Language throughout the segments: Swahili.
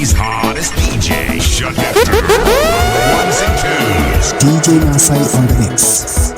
city's hottest DJ. Shut that ones and twos. DJ Nasai on the mix.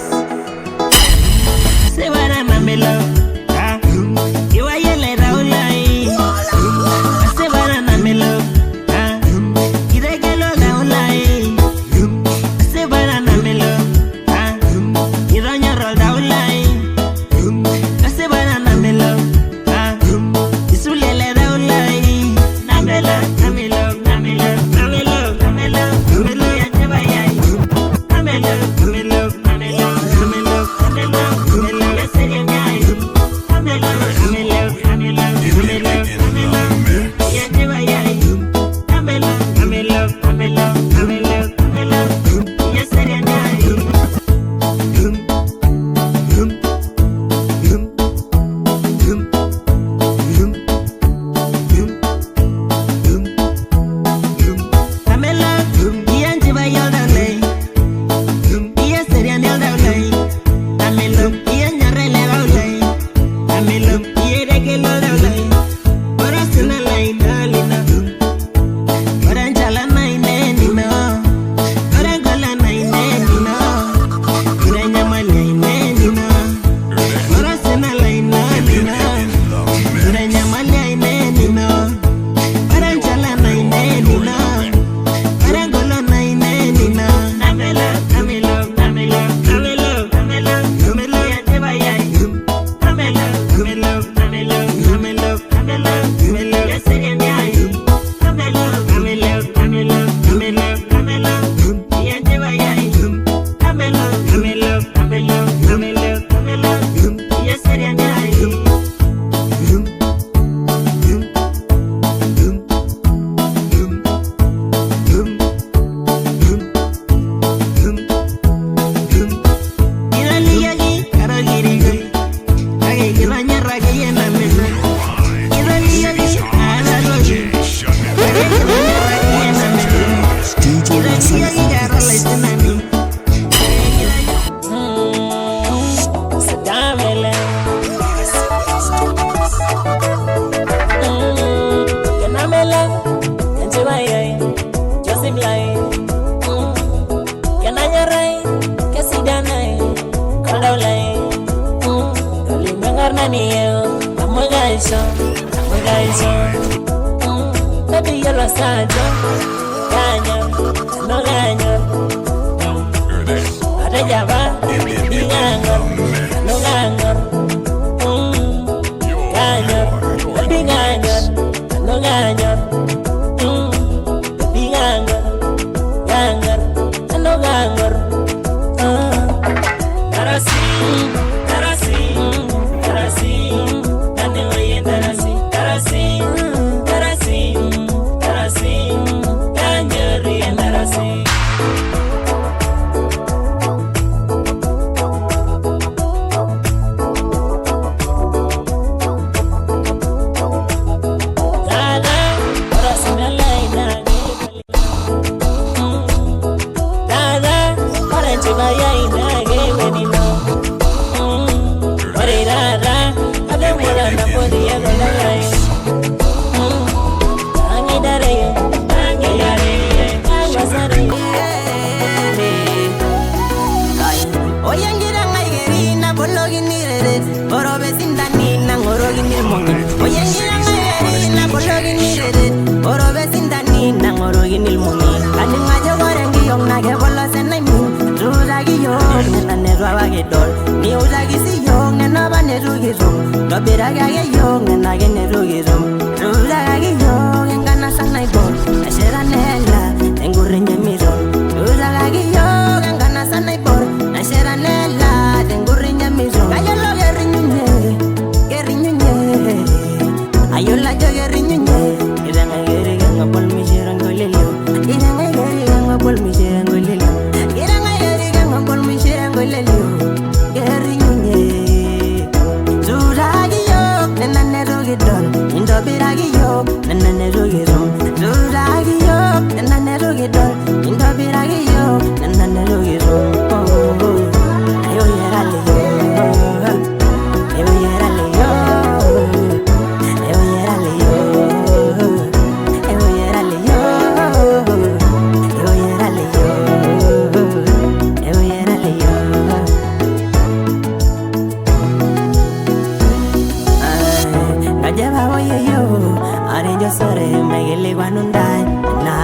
yo, arenjo sore megili wanundai na.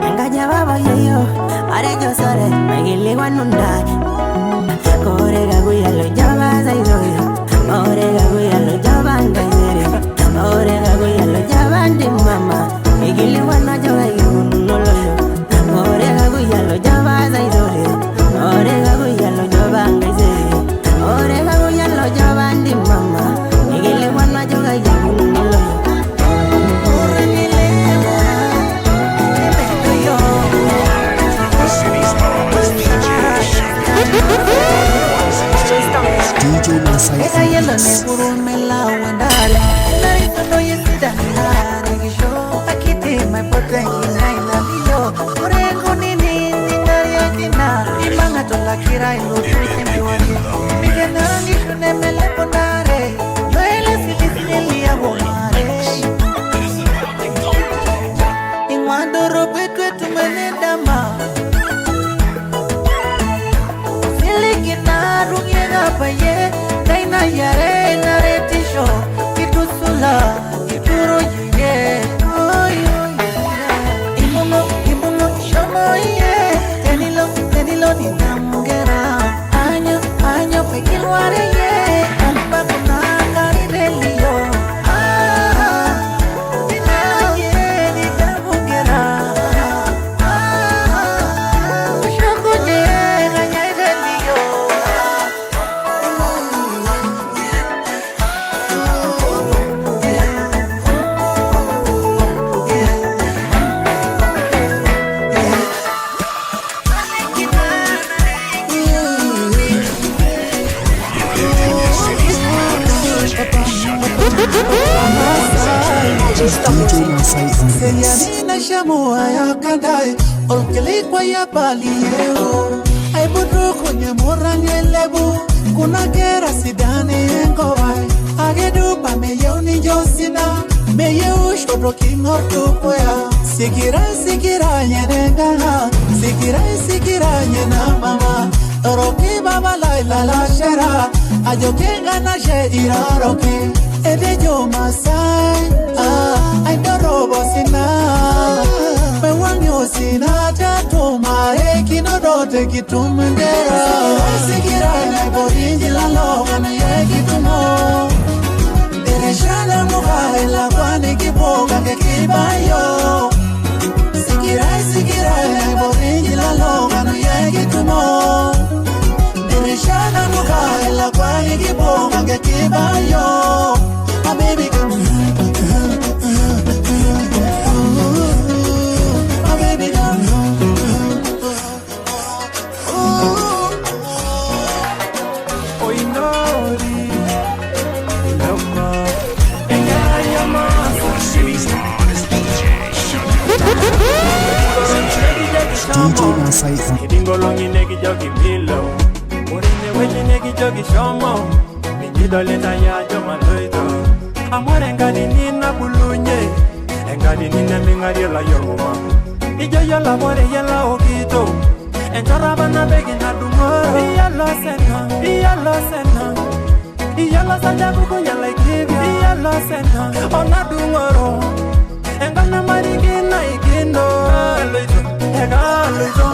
Engaja baba yo, arenjo sore megili wanundai. Kore gaguya lo jaba zaidoyo, kore gaguya lo jaba ngaizere, kore gaguya lo jaba ndi mama, megili wanajoga yununoloyo. Kore gaguya lo jaba zaidoyo, kore gaguya lo jaba ngaizere, kore gaguya lo jaba ndi mama, megili wanajoga yununoloyo. DJ Masai on the mix. Paye, Daina Yare, Naretisho, Kitusula, Kituro Ye, Imuno, Shomo Ye, Tenilo, Ninamugera, Año, Pekilware Ye, Ambakuna, Karidelio, Ye, Ninamugera, Shoko Ye, Gayadelio. DJ Masai on the mix. Serianina shamua ya kadai olkelikwa ya palio ai budu kunye muranye lebu kuna kera sidane ngowai agedu pa meyoni josina meyu shodo kingortu koya sikira nyenenga sikira nyena mama roki baba la shera ajokenga na she iraroki edejo Masai I don't know what's in now. But when you see that, to my eki no do take it to Mandera. Sikira na body la loga na eki to mo. Tere shala muka la kwani kiboga ke kibayo. Sikira na body la loga na eki to mo. Tere shala muka la kwani kiboga ke kibayo. My baby come. DJ Masai on Idingolongi negi jogi milo Urine weji negi jogi shomo Minjido leta ya joma loito Amore ngadi nina bulunye Engadi nina mingari la yoruma Ijo yola bore yela okito Enjoraba na begi na dumoro Iyalo sena Iyalo sajabu kunyala ikibia Iyalo sena Ona dumoro Engana marigina ikindo Loito Egaloito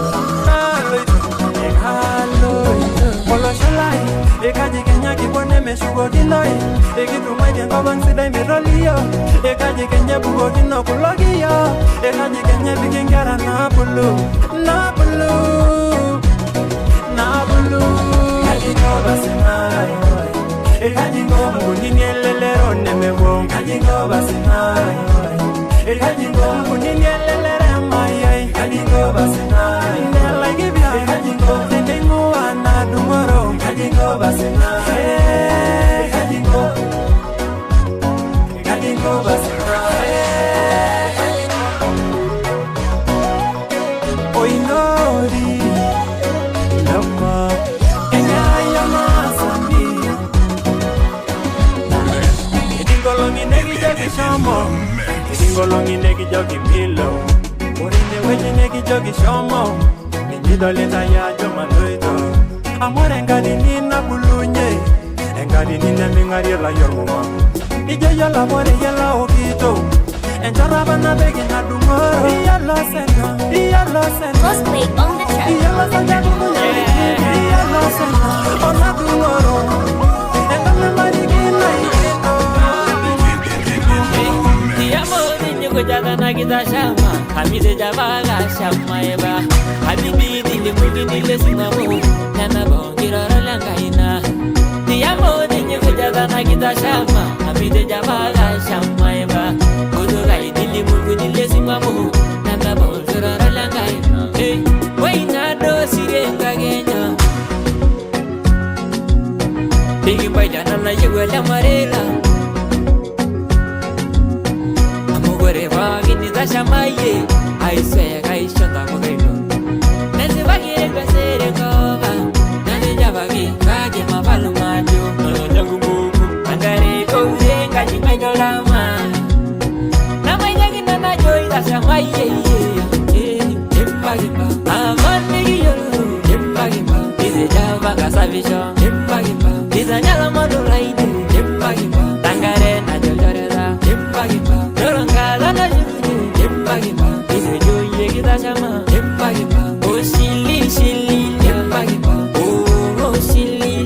Polo shalai Ekaji kenya kibone meshugo kinoi Ekitumai jengo bansida imerolio Ekaji kenya bugo kino kulogio Ekaji kenya bigengara na bulu Ekaji ngoba sinai Ekaji ngoba nini elelero nemewong Ekaji ngoba sinai Ekaji ngoba nini elelero mayai Ekaji ngoba sinai Nela gibia Ekaji ngoba tendengu ana dumoro Ekaji ngoba sinai Ekaji ngoba sinai Oinori Lama Engaya masandi Idingolongi negi jogi shomo Idingolongi negi jogi milo Urine weji negi jogi shomo Minjido leta ya joma loito Amore ngadi nina bulunye engali nina mingari la yormuma ije yala more yala okito enjara bana begi na dumoro yala sena Cosplay on the track. yala sena yala sena ona dumoro engali mari gina Kujada na kita shama, kami de jabaga shama eba. Habibi dile mugi dile singamu, nana bongirora langaina. Diamo dile kujada na kita shama, kami de jabaga shama eba. Kudugai dile mugi dile singamu, nana bongirora langaina. Hey, why na do sirenga genya? Bigi baila na yuela marela. Vagini da chamaye, I swear I shut up again. Nasi bagire besere kova, nani javagi, kage mapalu maju, jangu buku, angare koze kaji megalama. Namai jagi nana joy da chamaye, jembagimba, aman megi yoru, jembagimba, ise java kasavisho, jembagimba, isa nyala modulaide, jembagimba, tangare na jojoreda, jembagimba. Oh, silly, silly, oh, silly,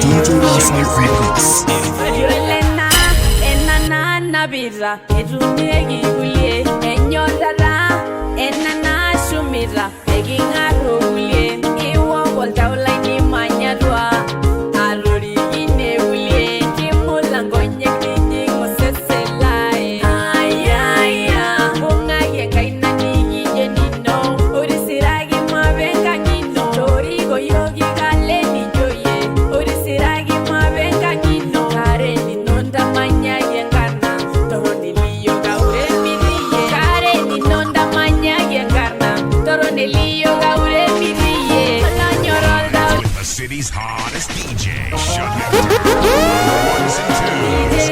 DJ Masai Remix. Birra, edunegi ulie, enyodara, enana shumira, eginga ulie, iwo volta ulaini manyadwa, alori ine ulie, kimulango nyekini ngoseselai. Ayaya, unga yenga inani yenino, urisiragi mabenga nino, torigo yogi gale ni joye, urisiragi mabenga nino, kare ni nonda manya yenga. City's hottest DJ. Shut up.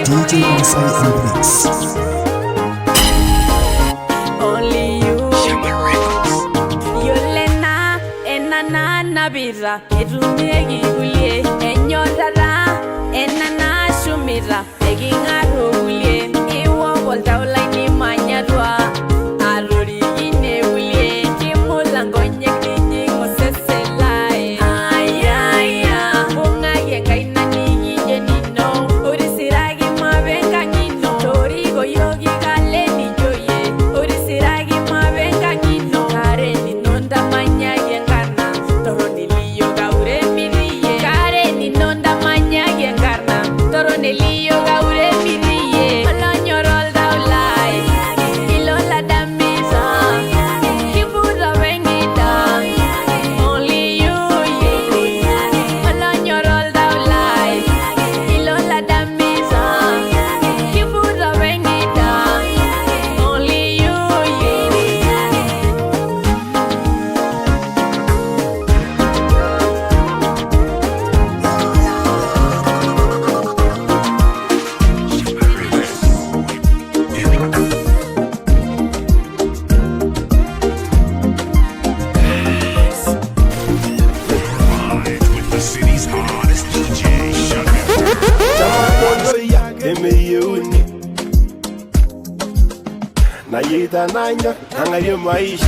DJ Masai Remix. Only you. Yolena, enana nabira, edunegi ulie, enyodara, enana shumira, eginga ulie, iwo volta ulaini manyadwa, alori ine ulie, kimulango nyekini ngoseselai. Nanya angalie maisha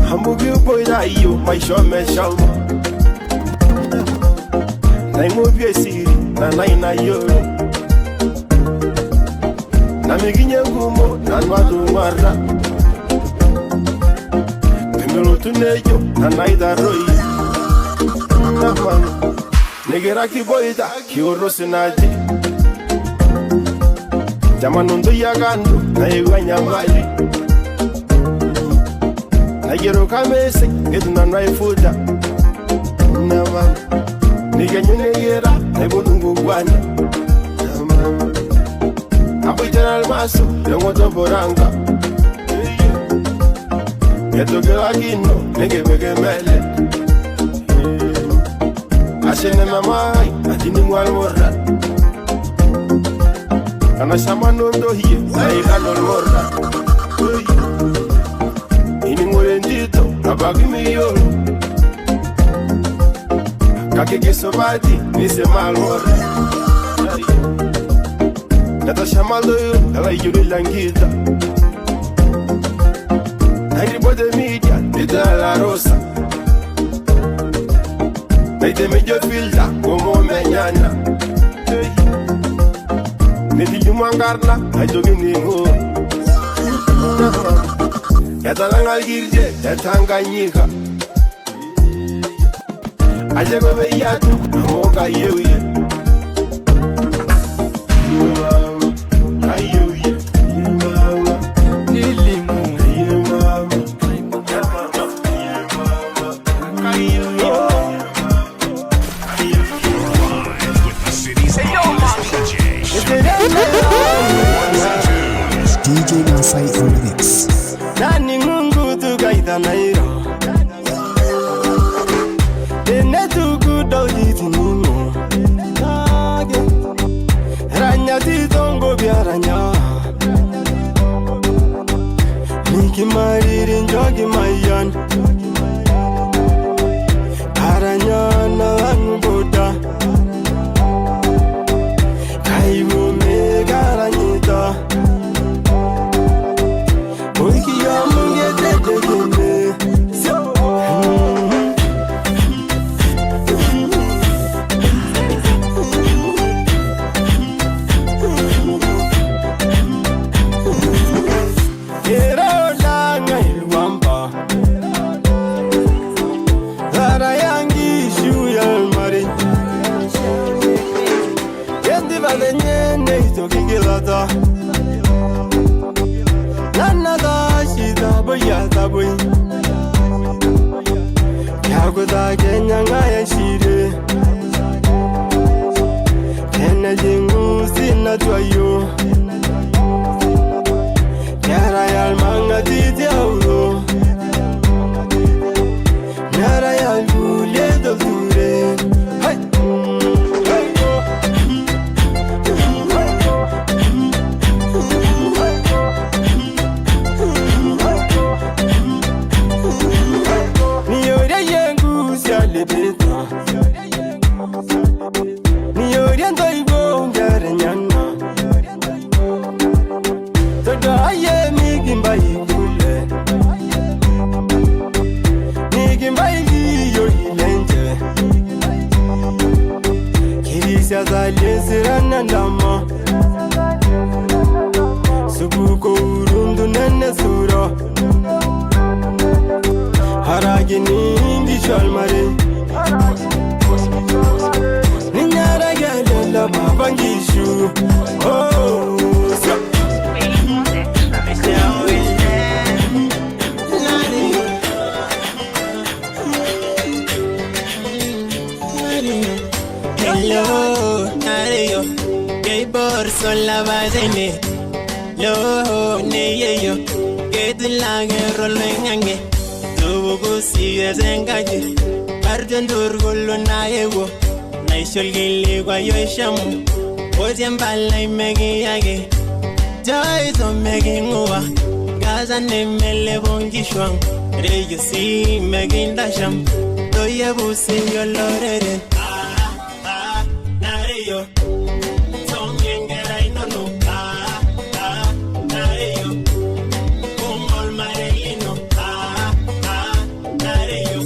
hamugi boira iyo maisha meshalma na imobie siri na naina yoro na miginye ngumo na nwadu mara pemelo tunejo na naida roi na man negera ki boida ki orosinaji Jamanundo yagando na yeganya mbali na yero kamese eduna na ifuda na mama niganyune yera na bodungu gwani na mama apoitana almaso lengo toboranga yetogela gino nenge bege mele Ashene mamai, atini mwal morra. Ana sama nondo hiye, sai kanol morra. Ini ngolendito, nabagi miyoro. Kake kisobati, nise mal morra. Nata shamaldo yo, ala yuri langita. Everybody media, dita la rosa. Naite me yo filta, como mañana. Neti yumangarna, ay jogi ningo. Yatalang algirje, yatanganyika. Aje go beyatu, amoga yewi. DJ Masai on the mix. Nani mungu tukaita nairo. Ene tukudo jitinimu. Ranya titongo biaranya. Niki mariri njogi mayan. Aranya na anuboda. Kaibu me garanyita. Kenya ngaya shire Kenya jingu sina tuayo Kera yal manga titi auro Kera yal gule do dure Hai ni oriento ibo ngare nyana todo aye mi gimba ikule ni gimba iyo ilenje kirisa zale sirana ndama subuko urundu nene sura haragini ngishal mare Ninyara gele la babangishu Oh so Hello, Nario Gay borso la badene Lo, ne yo Gay de la guerra lo engangue Tuvo gusi zengaje Arden durgolo na ego Naishol gili kwa yoishamu Ozien balai megi yage Joy to megi nguwa Gaza ne mele bongi shwang Reyo si megi ndasham Doye busi yo lorere Nareyo Tongengera inono Nareyo Kumol marelino Nareyo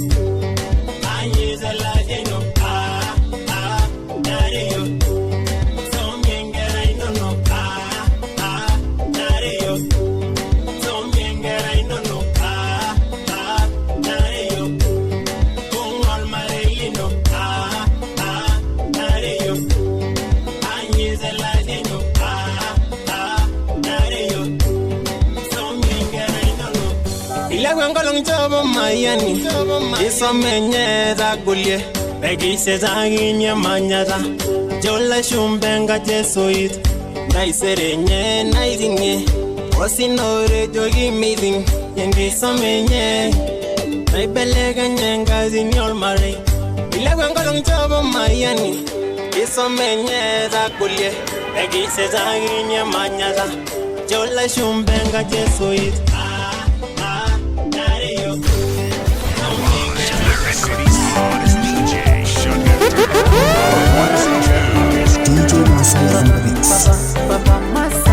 Anyeza la jeno Nareyo Tongengera inono Nareyo Tongengera inono Nareyo Kumol marelino Nareyo Anyeza la jeno Nareyo Tongengera inono Ilagwangolong jobo mayani Iso menye za gulye Begi se za ginye manyata Jola shumbenga jesuit Naisere nye naizinye Osinore jogi meeting Yendi so menye Naibelega nyenga zinyol mare Ilagwa ngolong jobo mayani Isomenya za kulye Egise za ginya manyaza Jola shumbenga jesuit Nario The city's hottest DJ, Sugar. DJ Masai on the mix. Papa Masa.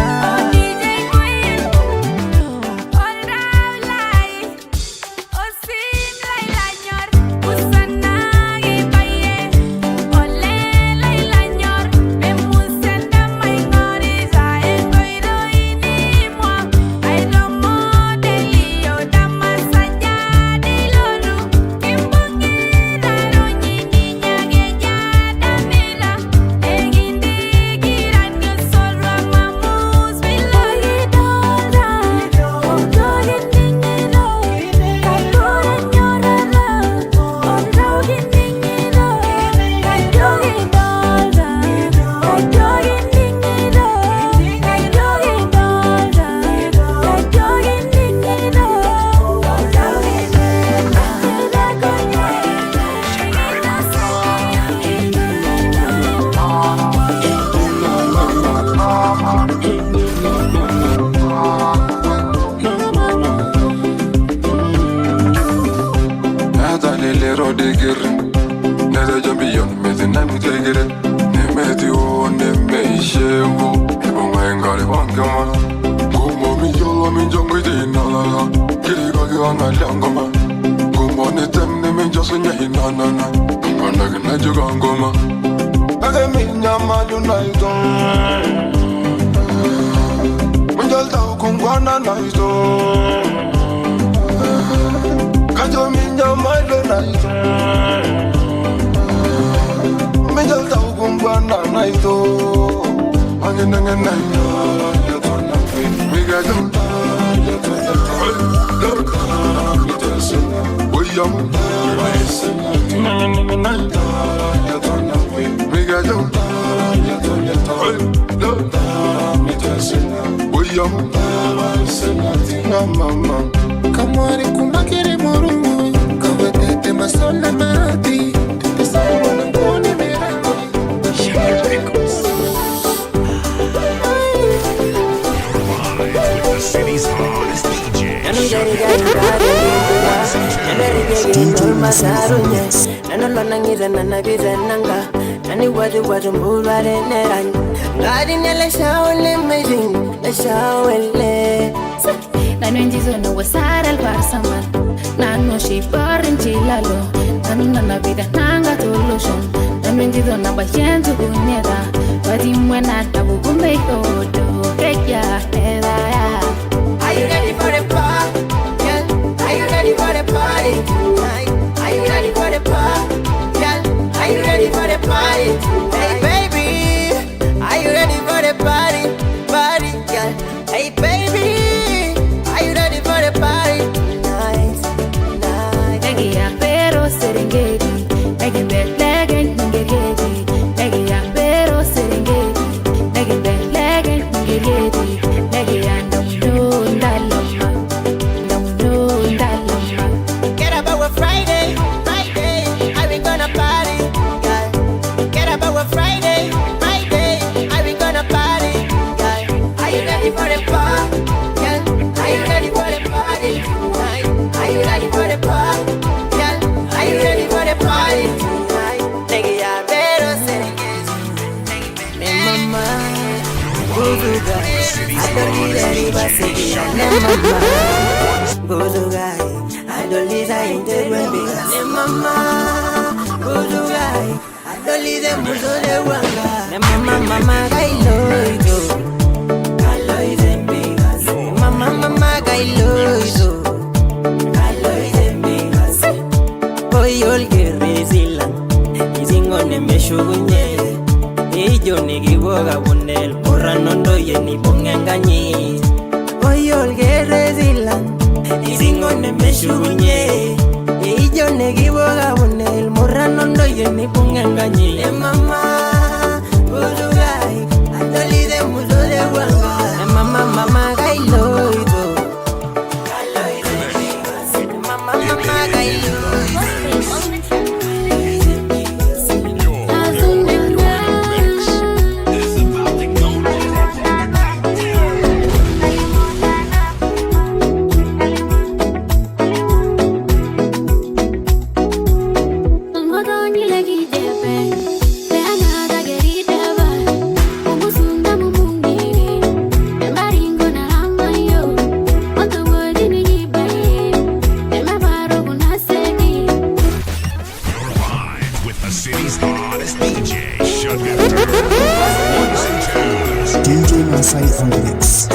Masai on the mix.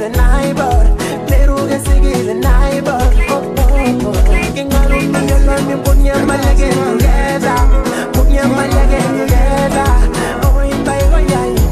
sigile naibor Leruge sigile naibor Kingaru nuyala mi punya malage together Punya malage together Oh, baigo yai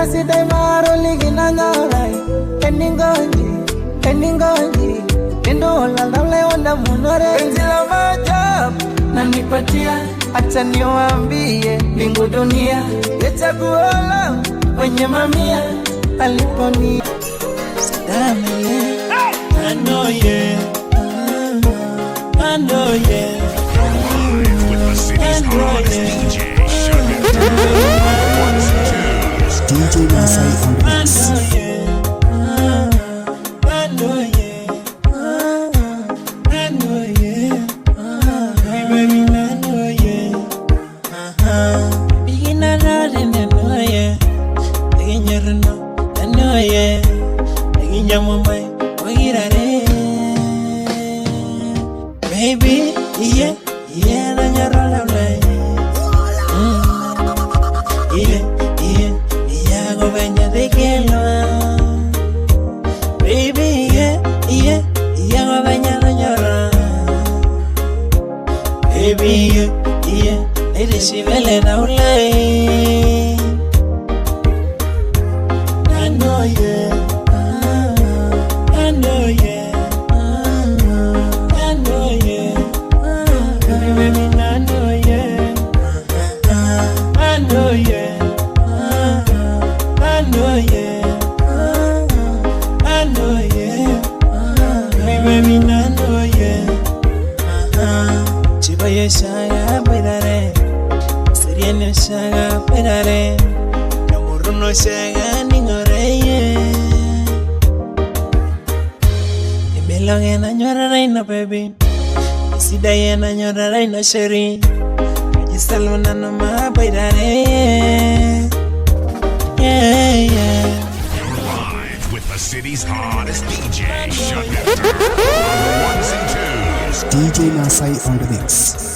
Erasidai maroli ginanyorai Eningonji Endo hola laule onda munore Penzi la maajabu nanipatia Acha niwaambie mbingu dunia Yechaguo langu kwenye mamia Aliponi Sadame I know yeah, I know yeah. Live with the city's hottest DJ, Sugar. Ones and twos. DJ Masai on the I mix. know yeah, I know yeah, I know yeah. Baby, I know yeah. Begin a ride and I know yeah. Begin your no, I know yeah. Begin your mama. Baby, yeah, yeah, na nyarala ulai. Yeah, go benya de kelwa. Baby, yeah, go benya na nyara. Baby, yeah, ede shivele na ulai. I know yeah. Shaga pedare, seriene shaga pedare, namuru no shaga ningoreye. Imelange na nyora reina baby, isidaye na nyora reina sheri, kajisalona na ma pedare. Yeah. Live with the city's hottest DJ, Sugar. Ones and twos. DJ Masai on the mix.